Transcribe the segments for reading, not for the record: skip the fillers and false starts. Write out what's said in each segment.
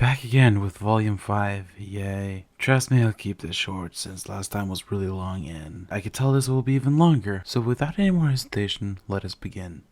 Back again with Volume 5, yay. Trust me, I'll keep this short since last time was really long and I could tell this will be even longer, so without any more hesitation, let us begin.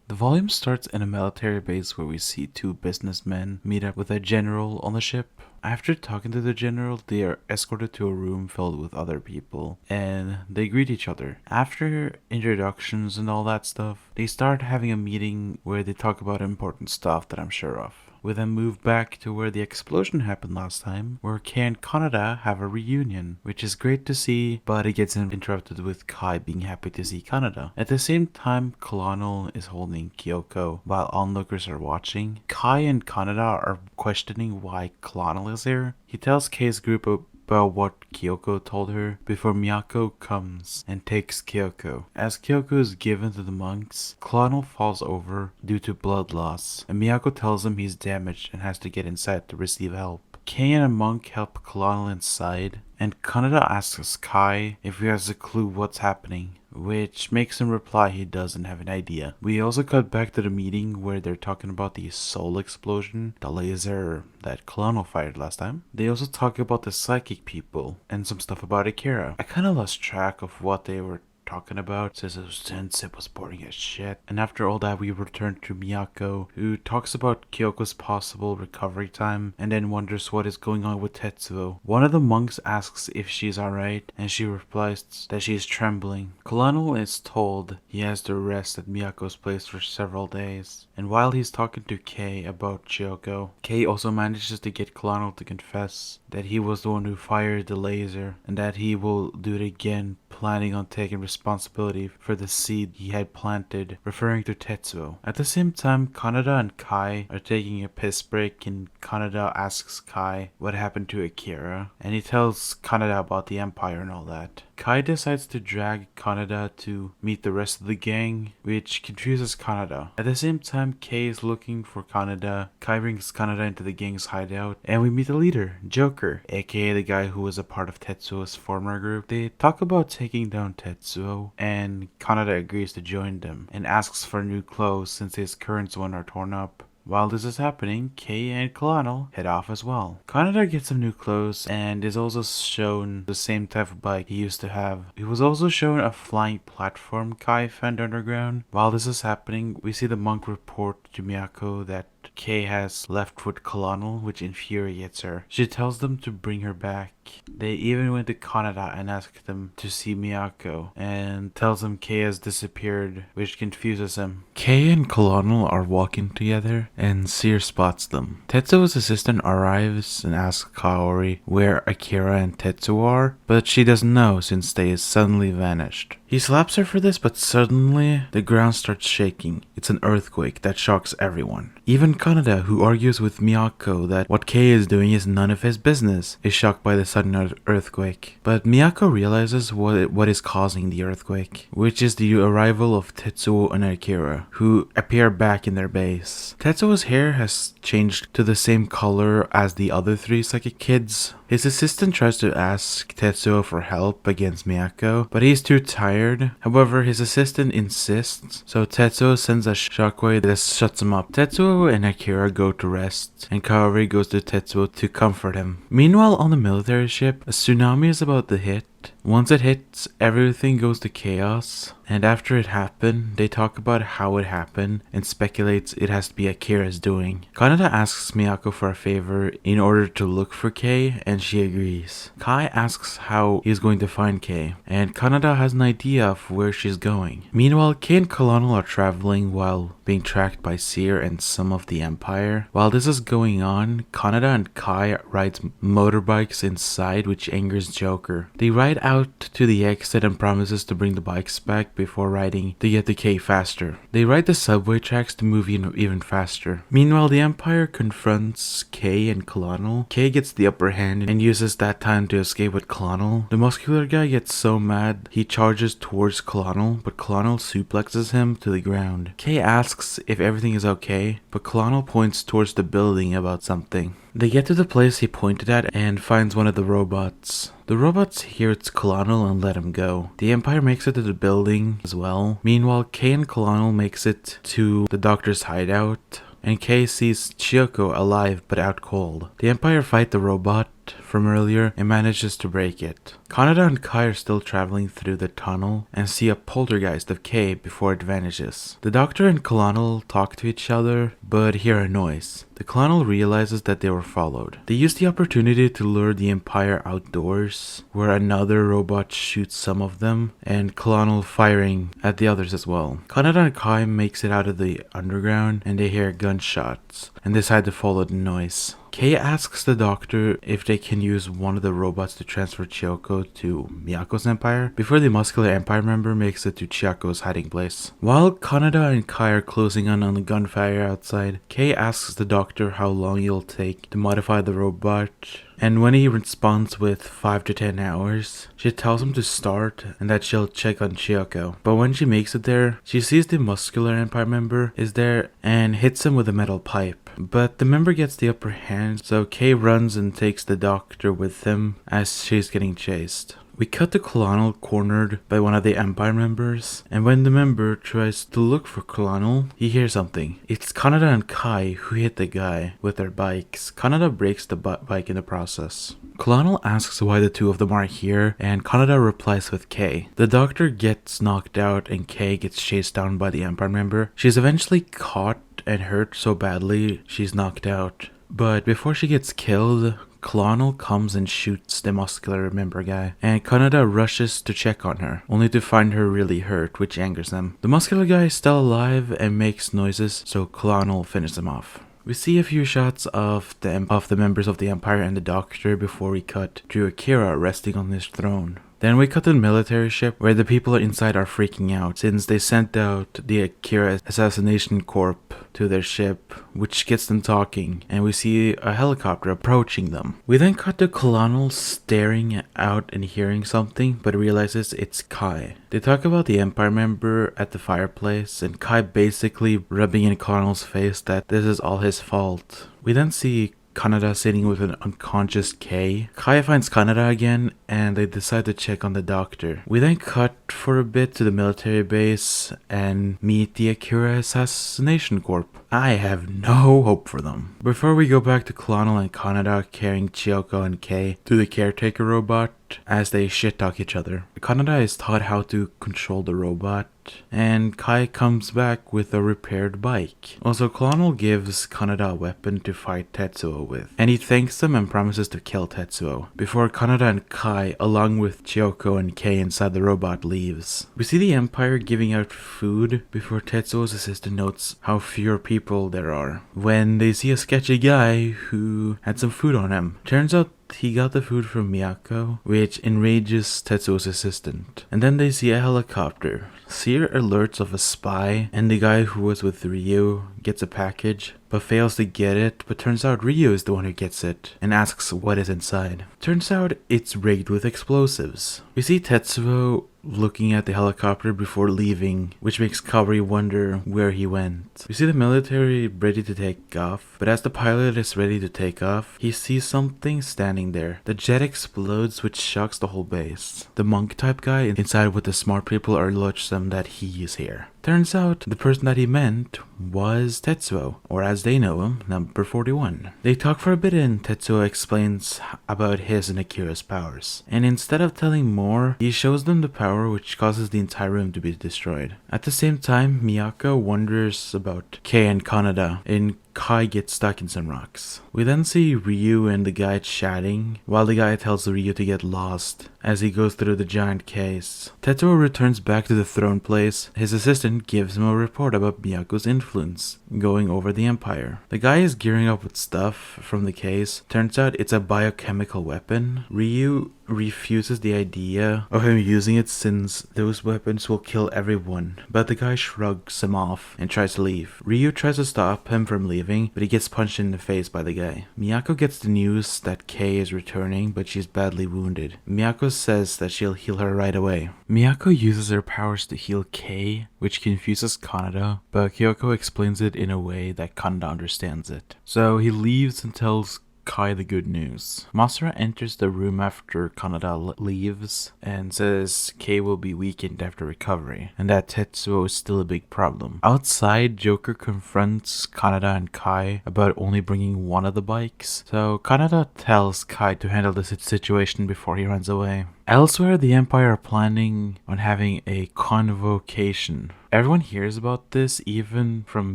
The volume starts in a military base where we see two businessmen meet up with a general on the ship. After talking to the general, they are escorted to a room filled with other people, and they greet each other. After introductions and all that stuff, they start having a meeting where they talk about important stuff that I'm sure of. We then move back to where the explosion happened last time, where Kei and Kaneda have a reunion, which is great to see, but it gets interrupted with Kai being happy to see Kaneda. At the same time, Colonel is holding Kyoko while onlookers are watching. Kai and Kaneda are questioning why Colonel is here. He tells Kei's group about what Kyoko told her before Miyako comes and takes Kyoko. As Kyoko is given to the monks, Colonel falls over due to blood loss, and Miyako tells him he's damaged and has to get inside to receive help. Kei and a monk help Colonel inside, and Kaneda asks Kai if he has a clue what's happening, which makes him reply he doesn't have an idea. We also cut back to the meeting where they're talking about the soul explosion, the laser that Colonel fired last time. They also talk about the psychic people and some stuff about Akira. I kinda lost track of what they were talking about since it was boring as shit. And after all that, we return to Miyako, who talks about Kyoko's possible recovery time and then wonders what is going on with Tetsuo. One of the monks asks if she's alright, and she replies that she is trembling. Colonel is told he has to rest at Miyako's place for several days, and while he's talking to Kei about Kyoko, Kei also manages to get Colonel to confess that he was the one who fired the laser and that he will do it again, planning on taking responsibility for the seed he had planted, referring to Tetsuo. At the same time, Kaneda and Kai are taking a piss break, and Kaneda asks Kai what happened to Akira, and he tells Kaneda about the Empire and all that. Kai decides to drag Kaneda to meet the rest of the gang, which confuses Kaneda. At the same time, Kei is looking for Kaneda. Kai brings Kaneda into the gang's hideout, and we meet the leader, Joker, aka the guy who was a part of Tetsuo's former group. They talk about taking down Tetsuo, and Kaneda agrees to join them, and asks for new clothes since his current ones are torn up. While this is happening, Kei and Colonel head off as well. Kaneda gets some new clothes and is also shown the same type of bike he used to have. He was also shown a flying platform Kai found underground. While this is happening, we see the monk report to Miyako that Kei has left with Colonel, which infuriates her. She tells them to bring her back. They even went to Kaneda and asked them to see Miyako, and tells them Kei has disappeared, which confuses him. Kei and Colonel are walking together, and Seer spots them. Tetsuo's assistant arrives and asks Kaori where Akira and Tetsuo are, but she doesn't know since they suddenly vanished. He slaps her for this, but suddenly the ground starts shaking. It's an earthquake that shocks everyone. Even Kaneda, who argues with Miyako that what Kei is doing is none of his business, is shocked by the sudden earthquake. But Miyako realizes what is causing the earthquake, which is the arrival of Tetsuo and Akira, who appear back in their base. Tetsuo's hair has changed to the same color as the other three psychic kids. His assistant tries to ask Tetsuo for help against Miyako, but he's too tired. However, his assistant insists, so Tetsuo sends a shockwave that shuts him up. Tetsuo and Akira go to rest, and Kaori goes to Tetsuo to comfort him. Meanwhile, on the military ship, a tsunami is about to hit. Once it hits, everything goes to chaos, and after it happened, they talk about how it happened and speculates it has to be Akira's doing. Kaneda asks Miyako for a favor in order to look for Kei, and she agrees. Kai asks how he's going to find Kei, and Kaneda has an idea of where she's going. Meanwhile, Kei and Colonel are traveling while being tracked by Seer and some of the Empire. While this is going on, Kaneda and Kai ride motorbikes inside, which angers Joker. They ride out to the exit and promises to bring the bikes back before riding to get to Kei faster. They ride the subway tracks to move even faster. Meanwhile, the Empire confronts Kei and Colonel. Kei gets the upper hand and uses that time to escape with Colonel. The muscular guy gets so mad, he charges towards Colonel, but Colonel suplexes him to the ground. Kei asks if everything is okay, but Colonel points towards the building about something. They get to the place he pointed at and finds one of the robots. The robots hear it's Colonel and let him go. The Empire makes it to the building as well. Meanwhile, Kei and Colonel makes it to the doctor's hideout. and Kei sees Chiyoko alive but out cold. The Empire fight the robot from earlier and manages to break it. Kaneda and Kai are still traveling through the tunnel and see a poltergeist of Kei before it vanishes. The Doctor and Colonel talk to each other but hear a noise. The Colonel realizes that they were followed. They use the opportunity to lure the Empire outdoors, where another robot shoots some of them, and Colonel firing at the others as well. Kaneda and Kai makes it out of the underground and they hear gunshots and decide to follow the noise. Kei asks the Doctor if they can use one of the robots to transfer Chiyoko to Miyako's empire before the muscular Empire member makes it to Chiyoko's hiding place. While Kaneda and Kai are closing on the gunfire outside, Kei asks the Doctor how long it'll take to modify the robot, and when he responds with 5 to 10 hours, she tells him to start and that she'll check on Chiyoko. But when she makes it there, she sees the muscular Empire member is there and hits him with a metal pipe. But the member gets the upper hand, so Kei runs and takes the Doctor with them as she's getting chased. We cut to Colonel cornered by one of the Empire members, and when the member tries to look for Colonel, he hears something. It's Kaneda and Kai who hit the guy with their bikes. Kaneda breaks the bike in the process. Colonel asks why the two of them are here, and Kaneda replies with Kei. The Doctor gets knocked out and Kei gets chased down by the Empire member. She's eventually caught and hurt so badly she's knocked out. But before she gets killed, Colonel comes and shoots the muscular member guy, and Kaneda rushes to check on her, only to find her really hurt, which angers them. The muscular guy is still alive and makes noises, so Colonel finishes him off. We see a few shots of the members of the Empire and the Doctor before we cut to Akira resting on his throne. Then we cut to the military ship where the people inside are freaking out since they sent out the Akira Assassination Corps to their ship, which gets them talking, and we see a helicopter approaching them. We then cut to Colonel staring out and hearing something, but realizes it's Kai. They talk about the Empire member at the fireplace, and Kai basically rubbing in Colonel's face that this is all his fault. We then see Kaneda sitting with an unconscious Kei. Kai finds Kaneda again and they decide to check on the Doctor. We then cut for a bit to the military base and meet the Akira Assassination Corps. I have no hope for them. Before we go back to Colonel and Kaneda carrying Chiyoko and Kei to the caretaker robot as they shit talk each other. Kaneda is taught how to control the robot, and Kai comes back with a repaired bike. Also, Colonel gives Kaneda a weapon to fight Tetsuo with, and he thanks them and promises to kill Tetsuo before Kaneda and Kai, along with Chiyoko and Kei inside the robot, leaves. We see the Empire giving out food before Tetsuo's assistant notes how fewer people there are when they see a sketchy guy who had some food on him. Turns out he got the food from Miyako, which enrages Tetsuo's assistant. And then they see a helicopter. Seer alerts of a spy, and the guy who was with Ryu gets a package, but fails to get it, but turns out Ryu is the one who gets it, and asks what is inside. Turns out it's rigged with explosives. We see Tetsuo looking at the helicopter before leaving, which makes Kawari wonder where he went. We see the military ready to take off, but as the pilot is ready to take off, he sees something standing there. The jet explodes, which shocks the whole base. The monk type guy inside with the smart people alerts them that he is here. Turns out the person that he meant was Tetsuo, or as they know him, number 41. They talk for a bit and Tetsuo explains about his and Akira's powers. And instead of telling more, he shows them the power which causes the entire room to be destroyed. At the same time, Miyako wonders about Kei and Kaneda, and Kai gets stuck in some rocks. We then see Ryu and the guy chatting, while the guy tells Ryu to get lost as he goes through the giant case. Tetsuo returns back to the throne place. His assistant gives him a report about Miyako's influence going over the Empire. The guy is gearing up with stuff from the case. Turns out it's a biochemical weapon. Ryu refuses the idea of him using it since those weapons will kill everyone, but the guy shrugs him off and tries to leave. Ryu tries to stop him from leaving, but he gets punched in the face by the guy. Miyako gets the news that Kei is returning, but she's badly wounded. Miyako says that she'll heal her right away. Miyako uses her powers to heal Kei, which confuses Kaneda, but Kyoko explains it in a way that Kaneda understands it. So he leaves and tells Kai the good news. Masura enters the room after Kanada leaves and says Kei will be weakened after recovery, and that Tetsuo is still a big problem. Outside, Joker confronts Kanada and Kai about only bringing one of the bikes, so Kanada tells Kai to handle the situation before he runs away. Elsewhere, the Empire are planning on having a convocation. Everyone hears about this, even from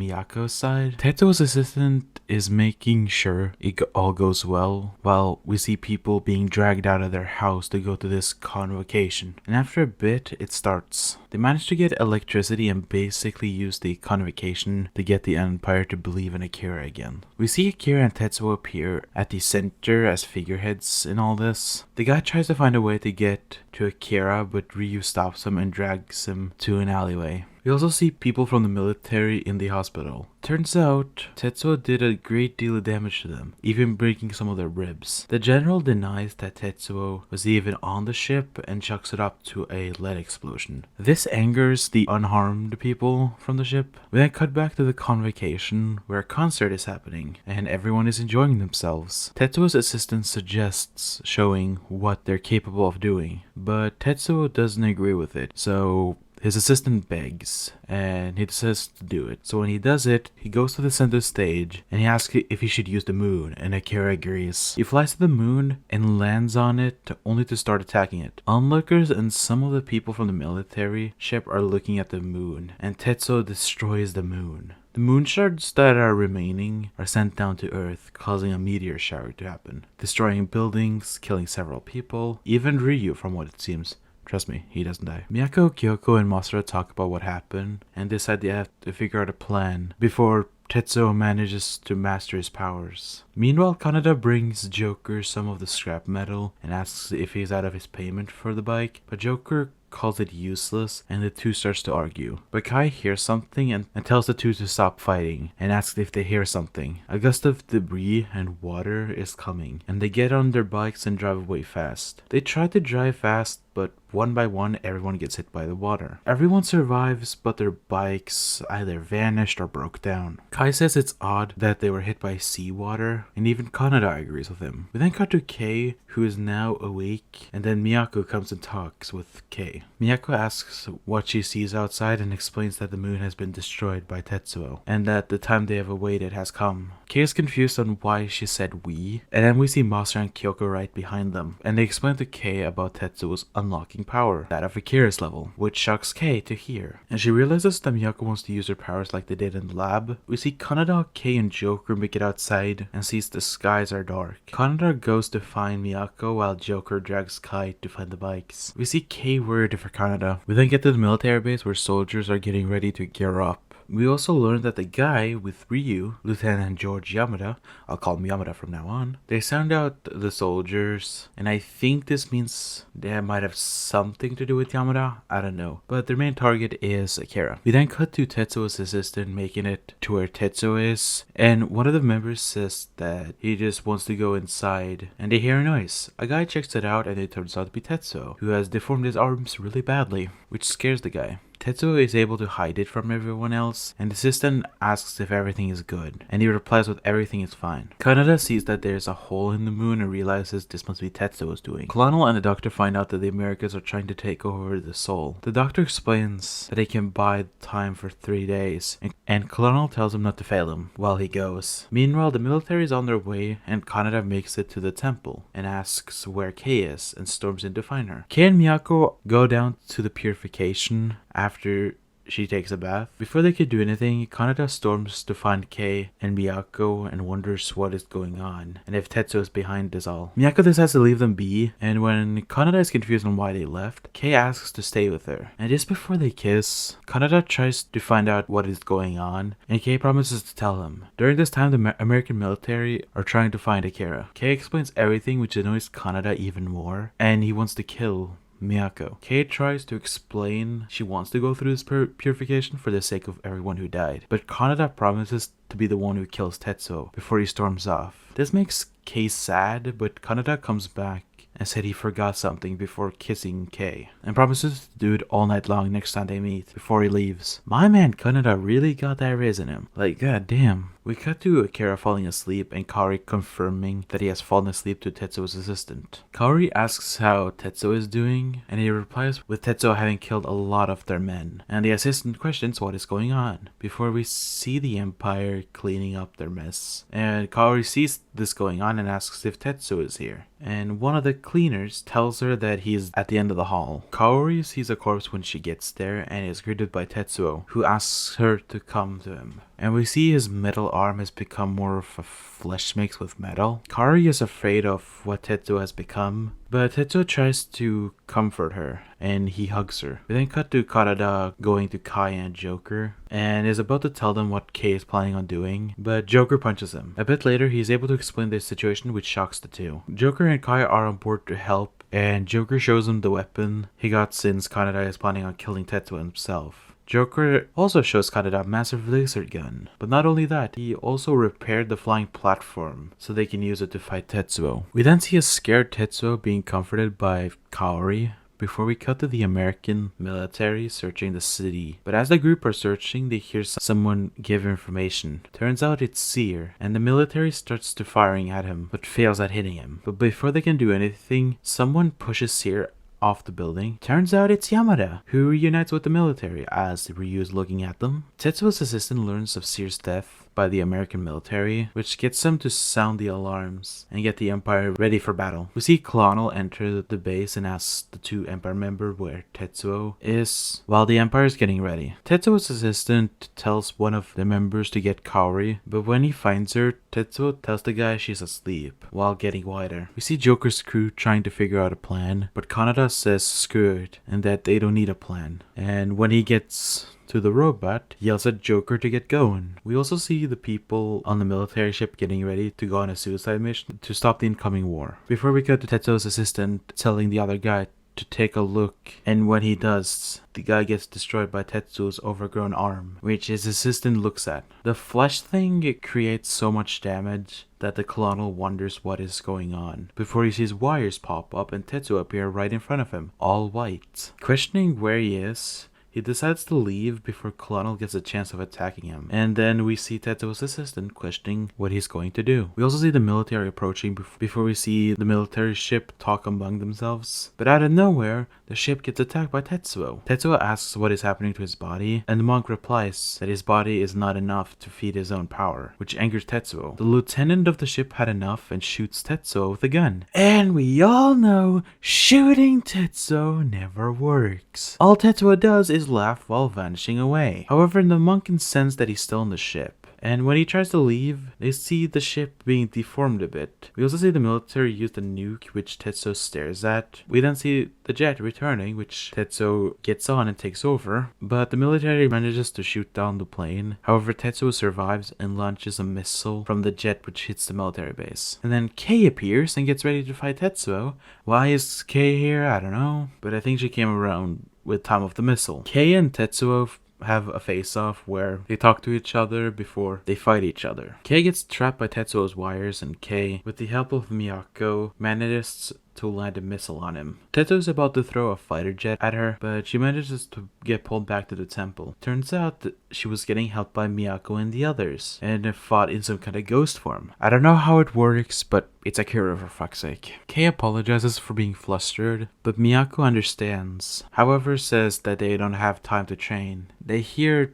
Miyako's side. Tetsuo's assistant is making sure it all goes well, while we see people being dragged out of their house to go to this convocation. And after a bit, it starts. They manage to get electricity and basically use the convocation to get the Empire to believe in Akira again. We see Akira and Tetsuo appear at the center as figureheads in all this. The guy tries to find a way to get to Akira, but Ryu stops him and drags him to an alleyway. We also see people from the military in the hospital. Turns out, Tetsuo did a great deal of damage to them, even breaking some of their ribs. The general denies that Tetsuo was even on the ship and chucks it up to a lead explosion. This angers the unharmed people from the ship. We then cut back to the convocation where a concert is happening and everyone is enjoying themselves. Tetsuo's assistant suggests showing what they're capable of doing, but Tetsuo doesn't agree with it, so his assistant begs, and he decides to do it. So when he does it, he goes to the center stage, and he asks if he should use the moon, and Akira agrees. He flies to the moon, and lands on it, only to start attacking it. Onlookers and some of the people from the military ship are looking at the moon, and Tetsuo destroys the moon. The moon shards that are remaining are sent down to Earth, causing a meteor shower to happen, destroying buildings, killing several people, even Ryu from what it seems. Trust me, he doesn't die. Miyako, Kyoko, and Masura talk about what happened and decide they have to figure out a plan before Tetsuo manages to master his powers. Meanwhile, Kanada brings Joker some of the scrap metal and asks if he's out of his payment for the bike, but Joker calls it useless and the two starts to argue. But Kai hears something and tells the two to stop fighting and asks if they hear something. A gust of debris and water is coming and they get on their bikes and drive away fast. They try to drive fast, but one by one everyone gets hit by the water. Everyone survives, but their bikes either vanished or broke down. Kai says it's odd that they were hit by seawater, and even Kanada agrees with him. We then cut to Kei, who is now awake, and then Miyako comes and talks with Kei. Miyako asks what she sees outside and explains that the moon has been destroyed by Tetsuo, and that the time they have awaited has come. Kei is confused on why she said we, and then we see Masura and Kyoko right behind them, and they explain to Kei about Tetsuo's unlocking power, that of Akira's level, which shocks Kei to hear. And she realizes that Miyako wants to use her powers like they did in the lab. We see Kanada, Kei, and Joker make it outside and sees the skies are dark. Kanada goes to find Miyako while Joker drags Kai to find the bikes. We see Kei worried for Kanada. We then get to the military base where soldiers are getting ready to gear up. We also learned that the guy with Ryu, Lieutenant George Yamada, I'll call him Yamada from now on, they sound out the soldiers, and I think this means they might have something to do with Yamada, I don't know, but their main target is Akira. We then cut to Tetsuo's assistant making it to where Tetsuo is, and one of the members says that he just wants to go inside, and they hear a noise. A guy checks it out, and it turns out to be Tetsuo, who has deformed his arms really badly, which scares the guy. Tetsuo is able to hide it from everyone else, and the assistant asks if everything is good, and he replies with everything is fine. Kanada sees that there's a hole in the moon and realizes this must be Tetsuo's doing. Colonel and the doctor find out that the Americans are trying to take over the soul. The doctor explains that they can buy time for 3 days, and Colonel tells him not to fail him while he goes. Meanwhile, the military is on their way, and Kanada makes it to the temple and asks where Kei is and storms in to find her. Kei and Miyako go down to the purification after she takes a bath. Before they could do anything, Kanada storms to find Kei and Miyako and wonders what is going on and if Tetsuo is behind this all. Miyako decides to leave them be, and when Kanada is confused on why they left, Kei asks to stay with her. And just before they kiss, Kanada tries to find out what is going on, and Kei promises to tell him. During this time, the American military are trying to find Akira. Kei explains everything, which annoys Kanada even more, and he wants to kill Miyako. Kei tries to explain she wants to go through this purification for the sake of everyone who died, but Kanada promises to be the one who kills Tetsuo before he storms off. This makes Kei sad, but Kanada comes back and said he forgot something before kissing Kei, and promises to do it all night long next time they meet before he leaves. My man Kanada really got that riz in him. Like, god damn. We cut to Akira falling asleep and Kaori confirming that he has fallen asleep to Tetsuo's assistant. Kaori asks how Tetsuo is doing, and he replies with Tetsuo having killed a lot of their men, and the assistant questions what is going on, before we see the Empire cleaning up their mess. And Kaori sees this going on and asks if Tetsuo is here. And one of the cleaners tells her that he is at the end of the hall. Kaori sees a corpse when she gets there and is greeted by Tetsuo, who asks her to come to him. And we see his metal arm has become more of a flesh mix with metal. Kaori is afraid of what Tetsuo has become, but Tetsuo tries to comfort her, and he hugs her. We then cut to Karada going to Kai and Joker, and is about to tell them what Kei is planning on doing, but Joker punches him. A bit later, he is able to explain the situation, which shocks the two. Joker and Kai are on board to help, and Joker shows him the weapon he got since Kaneda is planning on killing Tetsuo himself. Joker also shows Kaneda a massive laser gun, but not only that, he also repaired the flying platform so they can use it to fight Tetsuo. We then see a scared Tetsuo being comforted by Kaori, before we cut to the American military searching the city. But as the group are searching, they hear someone give information. Turns out it's Seer, and the military starts to firing at him, but fails at hitting him. But before they can do anything, someone pushes Seer off the building. Turns out it's Yamada, who reunites with the military as Ryu is looking at them. Tetsuo's assistant learns of Seer's death by the American military, which gets them to sound the alarms and get the Empire ready for battle. We see Clonal enter the base and ask the two Empire members where Tetsuo is, while the Empire is getting ready. Tetsuo's assistant tells one of the members to get Kaori, but when he finds her, Tetsuo tells the guy she's asleep, while getting quieter. We see Joker's crew trying to figure out a plan, but Kaneda says screw it, and that they don't need a plan. And when he gets to the robot, yells at Joker to get going. We also see the people on the military ship getting ready to go on a suicide mission to stop the incoming war. Before we cut to Tetsuo's assistant telling the other guy to take a look, and when he does, the guy gets destroyed by Tetsuo's overgrown arm, which his assistant looks at. The flesh thing, it creates so much damage that the colonel wonders what is going on, before he sees wires pop up and Tetsuo appear right in front of him, all white. Questioning where he is, he decides to leave before Colonel gets a chance of attacking him. And then we see Tetsuo's assistant questioning what he's going to do. We also see the military approaching before we see the military ship talk among themselves. But out of nowhere, the ship gets attacked by Tetsuo. Tetsuo asks what is happening to his body, and the monk replies that his body is not enough to feed his own power, which angers Tetsuo. The lieutenant of the ship had enough and shoots Tetsuo with a gun. And we all know shooting Tetsuo never works. All Tetsuo does is laugh while vanishing away. However, the monk can sense that he's still in the ship, and when he tries to leave, they see the ship being deformed a bit. We also see the military use the nuke, which Tetsuo stares at. We then see the jet returning, which Tetsuo gets on and takes over, but the military manages to shoot down the plane. However, Tetsuo survives and launches a missile from the jet, which hits the military base. And then Kei appears and gets ready to fight Tetsuo. Why is Kei here? I don't know, but I think she came around with time of the missile. Kei and Tetsuo have a face-off where they talk to each other before they fight each other. Kei gets trapped by Tetsuo's wires, and Kei, with the help of Miyako, manages to land a missile on him. Tetsuo is about to throw a fighter jet at her, but she manages to get pulled back to the temple. Turns out that she was getting helped by Miyako and the others, and fought in some kind of ghost form. I don't know how it works, but it's Akira for fuck's sake. Kei apologizes for being flustered, but Miyako understands. However, says that they don't have time to train. They hear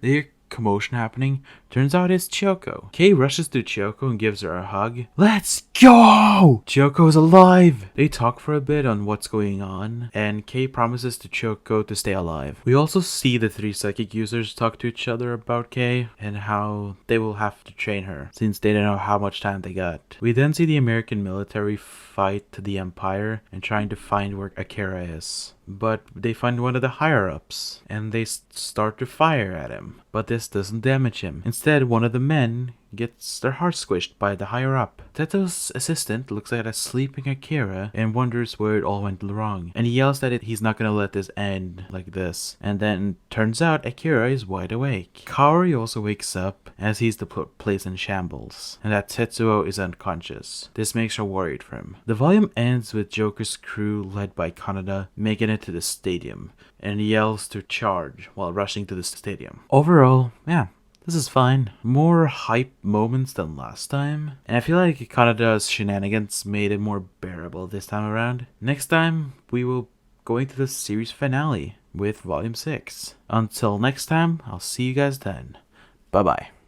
commotion happening. Turns out it's Chiyoko. Kei rushes to Chiyoko and gives her a hug. Let's go! Chiyoko is alive! They talk for a bit on what's going on, and Kei promises to Chiyoko to stay alive. We also see the three psychic users talk to each other about Kei and how they will have to train her since they don't know how much time they got. We then see the American military fight the Empire and trying to find where Akira is. But they find one of the higher-ups, and they start to fire at him. But this doesn't damage him. Instead, one of the men gets their heart squished by the higher-up. Tetsuo's assistant looks at a sleeping Akira and wonders where it all went wrong. And he yells that he's not gonna let this end like this. And then turns out Akira is wide awake. Kaori also wakes up as he's the place in shambles, and that Tetsuo is unconscious. This makes her worried for him. The volume ends with Joker's crew led by Kaneda making it to the stadium, and he yells to charge while rushing to the stadium. Overall, yeah, This is fine. More hype moments than last time, and I feel like Kanada's shenanigans made it more bearable this time around. Next time, we will go into the series finale with Volume 6. Until next time, I'll see you guys then. Bye bye.